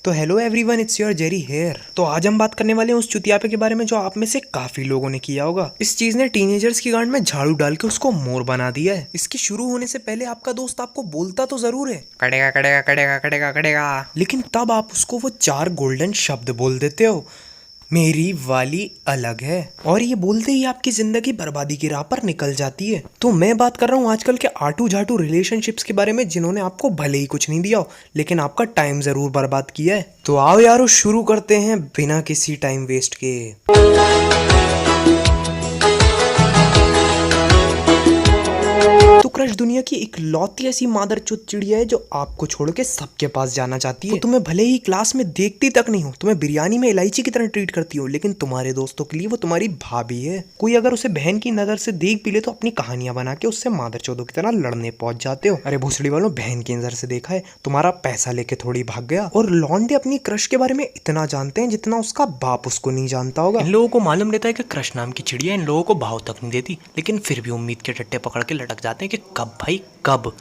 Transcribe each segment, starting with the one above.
तो hello everyone, it's your Jerry here. तो आज हम बात करने वाले हैं उस चुतियापे के बारे में जो आप में से काफी लोगों ने किया होगा। इस चीज ने टीनेजर्स की गांड में झाड़ू डाल के उसको मोर बना दिया है। इसके शुरू होने से पहले आपका दोस्त आपको बोलता तो जरूर है, कड़ेगा कड़ेगा कड़ेगा कड़ेगा कड़ेगा, लेकिन तब आप उसको वो 4 गोल्डन शब्द बोल देते हो, मेरी वाली अलग है, और ये बोलते ही आपकी जिंदगी बर्बादी की राह पर निकल जाती है। तो मैं बात कर रहा हूँ आजकल के आटू झाटू रिलेशनशिप्स के बारे में, जिन्होंने आपको भले ही कुछ नहीं दिया हो लेकिन आपका टाइम जरूर बर्बाद किया है। तो आओ यारो, शुरू करते हैं बिना किसी टाइम वेस्ट के। तो क्रश दुनिया की इकलौती ऐसी मादरचोद चिड़िया है जो आपको छोड़ के सबके पास जाना चाहती है। तो तुम्हें भले ही क्लास में देखती तक नहीं हो, तुम्हें बिरयानी में इलायची की तरह ट्रीट करती हो, लेकिन तुम्हारे दोस्तों के लिए वो तुम्हारी भाभी है। कोई अगर उसे बहन की नजर से देख भी ले तो अपनी कहानियां बना के उससे मादरचोदों की तरह लड़ने पहुंच जाते हो। अरे भोसड़ी वालों, बहन की नजर से देखा है, तुम्हारा पैसा लेके थोड़ी भाग गया। और लौंडे अपनी क्रश के बारे में इतना जानते हैं जितना उसका बाप उसको नहीं जानता होगा। इन लोगों को मालूम रहता है कि क्रश नाम की चिड़िया इन लोगों को भाव तक नहीं देती, लेकिन फिर भी उम्मीद के टट्टे पकड़ के लटक जाते हैं कि कब भाई कब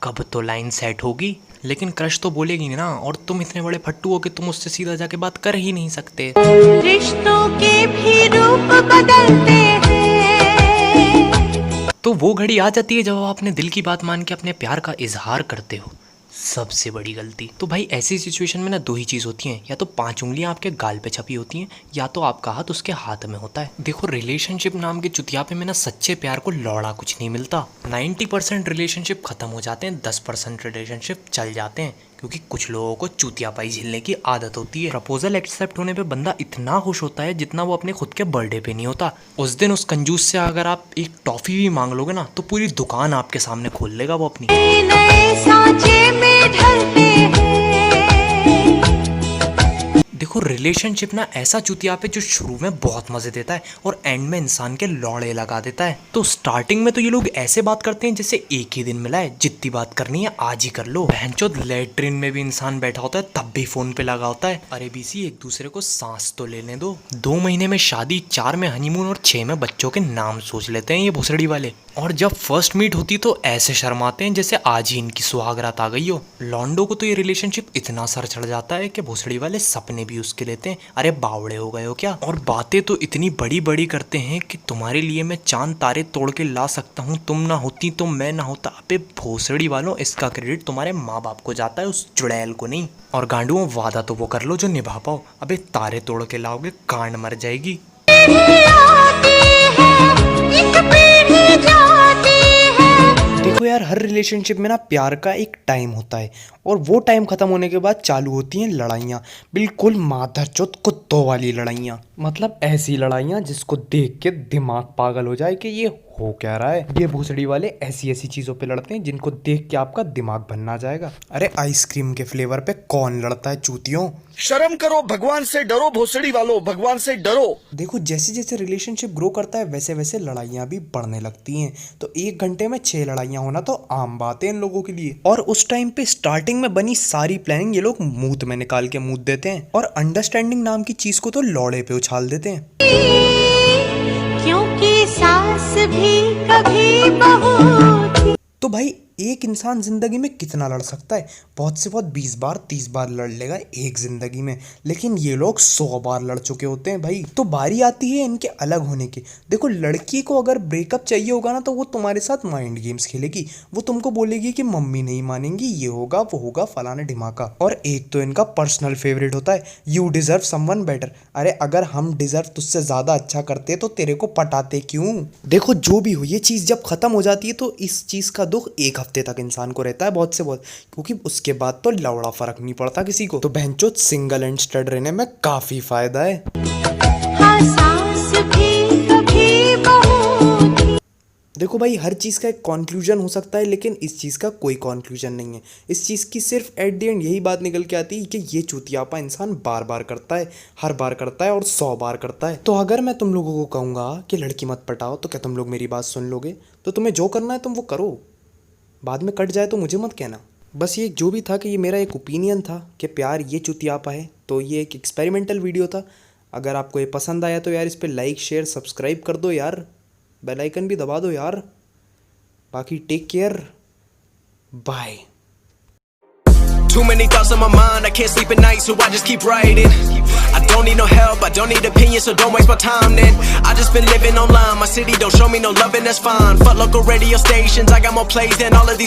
कब तो लाइन सेट होगी। लेकिन क्रश तो बोलेगी ना, और तुम इतने बड़े फट्टू हो कि तुम उससे सीधा जाके बात कर ही नहीं सकते। रिश्तों के भी रूप बदलते हैं। तो वो घड़ी आ जाती है जब आप अपने दिल की बात मान के अपने प्यार का इजहार करते हो, सबसे बड़ी गलती। तो भाई ऐसी सिचुएशन में ना 2 ही चीज़ होती हैं, या तो 5 उंगलियां आपके गाल पे छपी होती हैं, या तो आपका हाथ उसके हाथ में होता है। देखो, रिलेशनशिप नाम के चुतियापे में ना सच्चे प्यार को लौड़ा कुछ नहीं मिलता। 90% रिलेशनशिप खत्म हो जाते हैं, 10% रिलेशनशिप चल जाते हैं, क्योंकि कुछ लोगों को चुतियापाई झेलने की आदत होती है। प्रपोजल एक्सेप्ट होने पे बंदा इतना खुश होता है जितना वो अपने खुद के बर्थडे पे नहीं होता। उस दिन उस कंजूस से अगर आप एक टॉफी भी मांग लोगे ना, तो पूरी दुकान आपके सामने खोल लेगा वो अपनी। नए सांचे में ढलते हैं। देखो, रिलेशनशिप ना ऐसा चुतिया पे जो शुरू में बहुत मजे देता है और एंड में इंसान के लौड़े लगा देता है। तो स्टार्टिंग में तो ये लोग ऐसे बात करते हैं जैसे एक ही दिन मिला है, जितनी बात करनी है आज ही कर लो। बहनचोद, लेटरिन में भी इंसान बैठा होता है तब भी फोन पे लगा होता है। अरे बीसी, एक दूसरे को सांस तो लेने दो। 2 महीने में शादी, 4 में हनीमून और 6 में बच्चों के नाम सोच लेते हैं ये भोसड़ी वाले। और जब फर्स्ट मीट होती तो ऐसे शर्माते हैं जैसे आज ही इनकी सुहागरात आ गई हो। लॉन्डो को तो ये रिलेशनशिप इतना सर चढ़ जाता है कि भोसड़ी वाले सपने भी उसके लेते हैं। अरे बावड़े हो गए हो क्या? और बातें तो इतनी बड़ी बड़ी करते हैं कि तुम्हारे लिए मैं चांद तारे तोड़ के ला सकता हूँ, तुम ना होती तो मैं ना होता। अबे भोसड़ी वालों, इसका क्रेडिट तुम्हारे माँ बाप को जाता है, उस चुड़ैल को नहीं। और गांडुओं, वादा तो वो कर लो जो निभा पाओ। अबे तारे तोड़ के लाओगे, कांड मर जाएगी। देखो यार, हर रिलेशनशिप में ना प्यार का एक टाइम होता है, और वो टाइम खत्म होने के बाद चालू होती हैं लड़ाइयाँ। बिल्कुल मादरचोद कुत्तों वाली लड़ाइयाँ। मतलब ऐसी लड़ाइयाँ जिसको देख के दिमाग पागल हो जाए कि ये हो क्या रहा है। ये भोसड़ी वाले ऐसी ऐसी चीजों पे लड़ते हैं जिनको देख के आपका दिमाग बनना जाएगा। अरे आइसक्रीम के फ्लेवर पे कौन लड़ता है चूतियों? शर्म करो, भगवान से डरो भोसड़ी वालों, भगवान से डरो। देखो, जैसे जैसे रिलेशनशिप ग्रो करता है वैसे वैसे लड़ाइयाँ भी बढ़ने लगती हैं। तो 1 घंटे में 6 लड़ाइयाँ होना तो आम बात है इन लोगों के लिए। और उस टाइम पे स्टार्टिंग में बनी सारी प्लानिंग ये लोग मुंह में निकाल के मूत देते हैं, और अंडरस्टैंडिंग नाम की चीज को तो लौड़े पे उछाल देते हैं। क्योंकि सास भी कभी बहू थी। तो भाई, एक इंसान जिंदगी में कितना लड़ सकता है? बहुत से बहुत 20 बार 30 बार लड़ लेगा एक जिंदगी में, लेकिन ये लोग 100 बार लड़ चुके होते हैं भाई। तो बारी आती है इनके अलग होने की। देखो, लड़की को अगर ब्रेकअप चाहिए होगा ना, तो वो तुम्हारे साथ माइंड गेम्स खेलेगी। वो तुमको बोलेगी कि मम्मी नहीं मानेंगी, ये होगा वो होगा, फलाना ढिमाका। और एक तो इनका पर्सनल फेवरेट होता है, यू डिजर्व समवन बेटर। अरे अगर हम डिजर्व तुझसे ज्यादा अच्छा करते तो तेरे को पटाते क्यों? देखो, जो भी हो, ये चीज जब खत्म हो जाती है तो इस चीज का दुख 1 हफ्ते तक इंसान को रहता है, बहुत से बहुत, क्योंकि उसके बाद तो लौड़ा फर्क नहीं पड़ता किसी को। तो बहनचोद, सिंगल एंड स्टड रहने में काफी फायदा है। हाँ, सास भी कभी बहू थी। देखो भाई, हर चीज़ का एक कॉन्क्लूजन हो सकता है, लेकिन इस चीज़ का कोई कॉन्क्लूजन नहीं है। इस चीज़ की सिर्फ एट द एंड यही बात निकल के आती है कि ये चूतियापा इंसान बार बार करता है, हर बार करता है, और 100 बार करता है। तो अगर मैं तुम लोगों को कहूँगा कि लड़की मत पटाओ, तो क्या तुम लोग मेरी बात सुन लोगे? तो तुम्हें जो करना है तुम वो करो, बाद में कट जाए तो मुझे मत कहना। बस ये जो भी था कि ये मेरा एक ओपिनियन था कि प्यार ये चुतियापा है। तो ये एक एक्सपेरिमेंटल वीडियो था। अगर आपको ये पसंद आया तो यार इस पर लाइक शेयर सब्सक्राइब कर दो यार, बेल आइकन भी दबा दो यार। बाकी take care, bye. Too many thoughts on my mind, I can't sleep at night, so I just keep writing. I don't need no help, I don't need opinions, so don't waste my time then. I just been living online, my city don't show me no love and that's fine. Fuck local radio stations, I got more plays than all of these